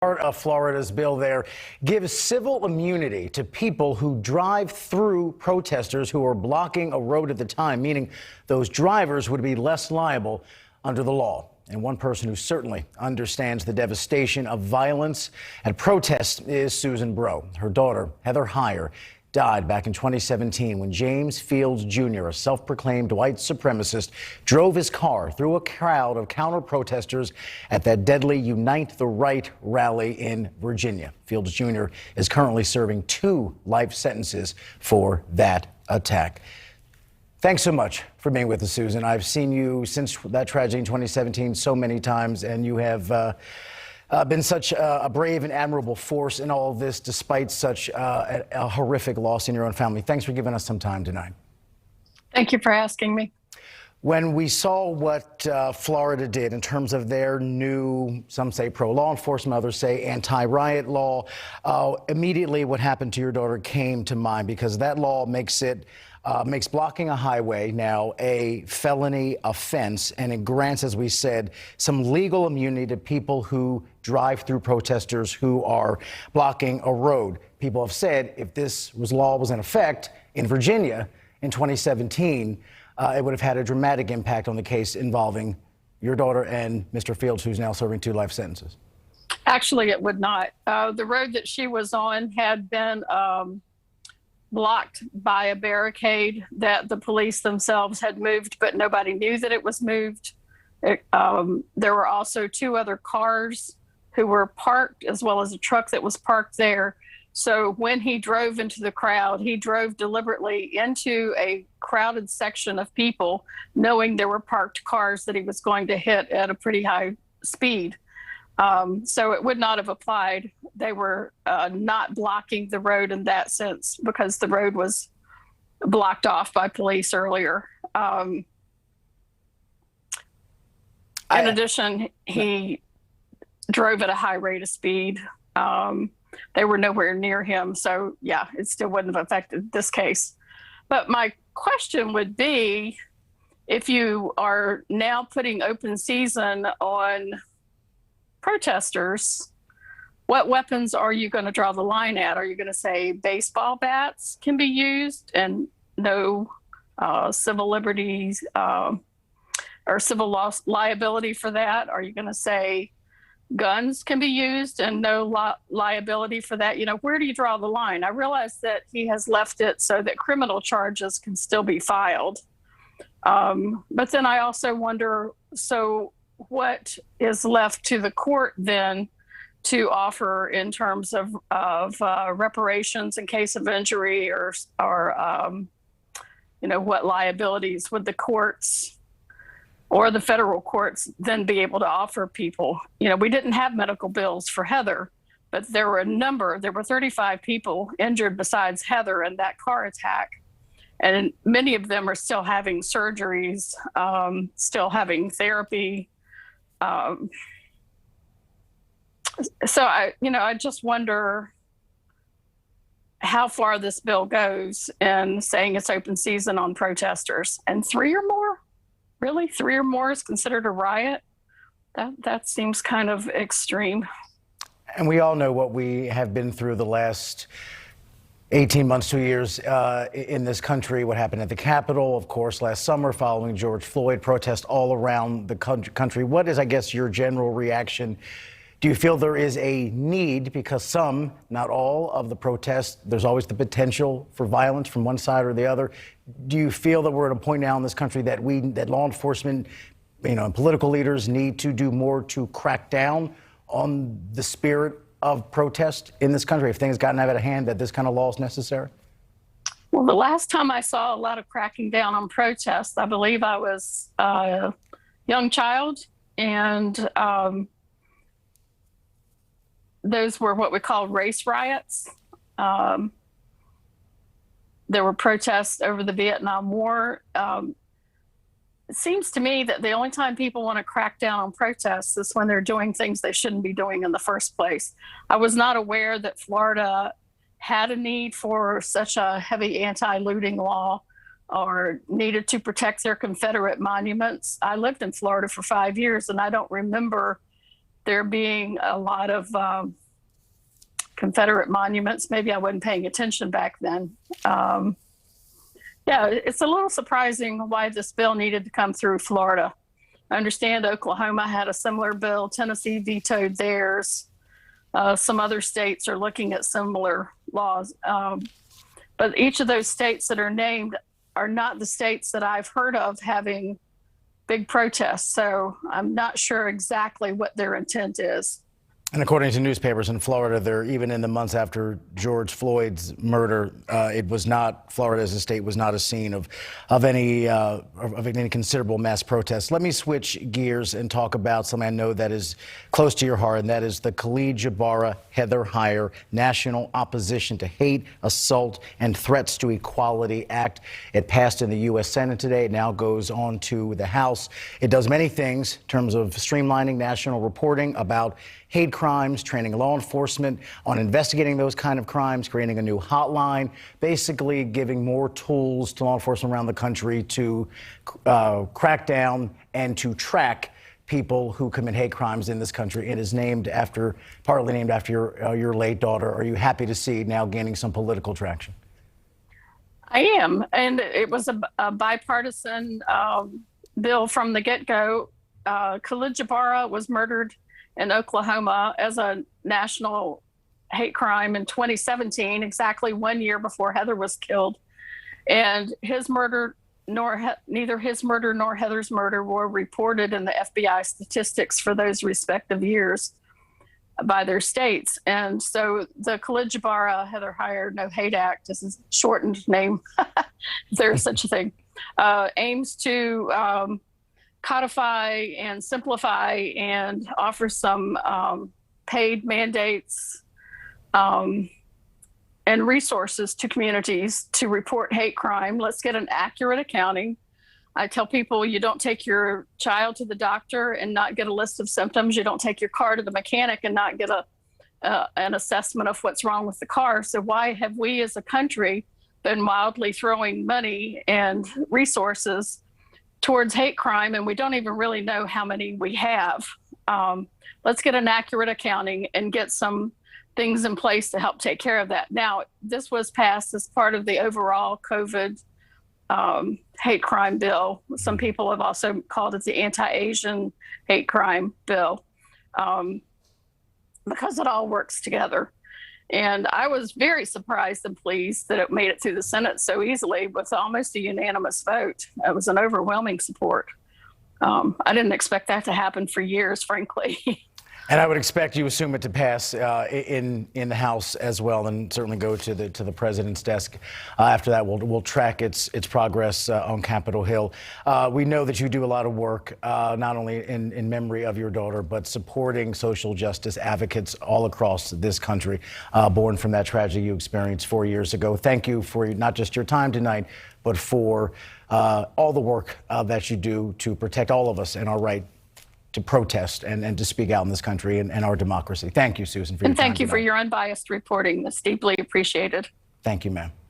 Part of Florida's bill there gives civil immunity to people who drive through protesters who are blocking a road at the time, meaning those drivers would be less liable under the law. And one person who certainly understands the devastation of violence at protests is Susan Bro. Her daughter, Heather Heyer, died back in 2017 when James Fields Jr., a self-proclaimed white supremacist, drove his car through a crowd of counter-protesters at that deadly Unite the Right rally in Virginia. Fields Jr. is currently serving 2 life sentences for that attack. Thanks so much for being with us, Susan. I've seen you since that tragedy in 2017 so many times, and you have been such a brave and admirable force in all of this, despite such a horrific loss in your own family. Thanks for giving us some time tonight. Thank you for asking me. When we saw what Florida did in terms of their new, some say pro-law enforcement, others say anti-riot law, immediately what happened to your daughter came to mind, because that law makes blocking a highway now a felony offense, and it grants, as we said, some legal immunity to people who drive through protesters who are blocking a road. People have said if this law was in effect in Virginia in 2017, it would have had a dramatic impact on the case involving your daughter and Mr. Fields, who's now serving 2 life sentences. Actually, it would not. The road that she was on had been blocked by a barricade that the police themselves had moved, but nobody knew that it was moved. There were also 2 other cars who were parked, as well as a truck that was parked there. So when he drove into the crowd, he drove deliberately into a crowded section of people, knowing there were parked cars that he was going to hit at a pretty high speed. So it would not have applied. They were not blocking the road in that sense, because the road was blocked off by police earlier. In addition, he drove at a high rate of speed. They were nowhere near him. So, yeah, it still wouldn't have affected this case. But my question would be, if you are now putting open season on protesters, what weapons are you going to draw the line at? Are you going to say baseball bats can be used and no civil liberties or civil liability for that? Are you going to say guns can be used and no liability for that? You know, where do you draw the line? I realize that he has left it so that criminal charges can still be filed. But then I also wonder, so what is left to the court then to offer in terms of reparations in case of injury, or you know, what liabilities would the courts or the federal courts then be able to offer people? You know, we didn't have medical bills for Heather, but there were 35 people injured besides Heather in that car attack. And many of them are still having surgeries, still having therapy. So I just wonder how far this bill goes in saying it's open season on protesters. And 3 or more? Really? 3 or more is considered a riot? That seems kind of extreme. And we all know what we have been through the last 18 months, 2 years in this country, what happened at the Capitol, of course, last summer following George Floyd, protests all around the country. What is, I guess, your general reaction? Do you feel there is a need, because some, not all, of the protests, there's always the potential for violence from one side or the other? Do you feel that we're at a point now in this country that law enforcement, and political leaders need to do more to crack down on the spirit of protest in this country? If things gotten out of hand, that this kind of law is necessary? Well, the last time I saw a lot of cracking down on protests, I believe I was a young child, and those were what we call race riots. There were protests over the Vietnam War. It seems to me that the only time people want to crack down on protests is when they're doing things they shouldn't be doing in the first place. I was not aware that Florida had a need for such a heavy anti-looting law or needed to protect their Confederate monuments. I lived in Florida for 5 years, and I don't remember there being a lot of Confederate monuments. Maybe I wasn't paying attention back then. Yeah, it's a little surprising why this bill needed to come through Florida. I understand Oklahoma had a similar bill. Tennessee vetoed theirs. Some other states are looking at similar laws. But each of those states that are named are not the states that I've heard of having big protests. So I'm not sure exactly what their intent is. And according to newspapers in Florida, there, even in the months after George Floyd's murder, Florida as a state was not a scene of any considerable mass protests. Let me switch gears and talk about something I know that is close to your heart, and that is the Khalid Jabara Heather Heyer National Opposition to Hate, Assault, and Threats to Equality Act. It passed in the U.S. Senate today. It now goes on to the House. It does many things in terms of streamlining national reporting about hate crimes, training law enforcement on investigating those kind of crimes, creating a new hotline, basically giving more tools to law enforcement around the country to crack down and to track people who commit hate crimes in this country. It is partly named after your late daughter. Are you happy to see it now gaining some political traction? I am, and it was a bipartisan bill from the get-go. Khalid Jabara was murdered in Oklahoma as a national hate crime in 2017, exactly 1 year before Heather was killed. And neither his murder nor Heather's murder were reported in the FBI statistics for those respective years by their states. And so the Khalid Jabara Heather Heyer No Hate Act, this is a shortened name, if there is such a thing, aims to codify and simplify and offer some paid mandates and resources to communities to report hate crime. Let's get an accurate accounting. I tell people, you don't take your child to the doctor and not get a list of symptoms. You don't take your car to the mechanic and not get an assessment of what's wrong with the car. So why have we as a country been wildly throwing money and resources towards hate crime, and we don't even really know how many we have? Let's get an accurate accounting and get some things in place to help take care of that. Now, this was passed as part of the overall COVID hate crime bill. Some people have also called it the anti-Asian hate crime bill because it all works together. And I was very surprised and pleased that it made it through the Senate so easily with almost a unanimous vote. It was an overwhelming support. I didn't expect that to happen for years, frankly. And I would expect you assume it to pass in the House as well, and certainly go to the president's desk. After that, we'll track its progress on Capitol Hill. We know that you do a lot of work, not only in memory of your daughter, but supporting social justice advocates all across this country, born from that tragedy you experienced 4 years ago. Thank you for not just your time tonight, but for all the work that you do to protect all of us and our right to protest and to speak out in this country and our democracy. Thank you, Susan, for your time. And thank you for your unbiased reporting. That's deeply appreciated. Thank you, ma'am.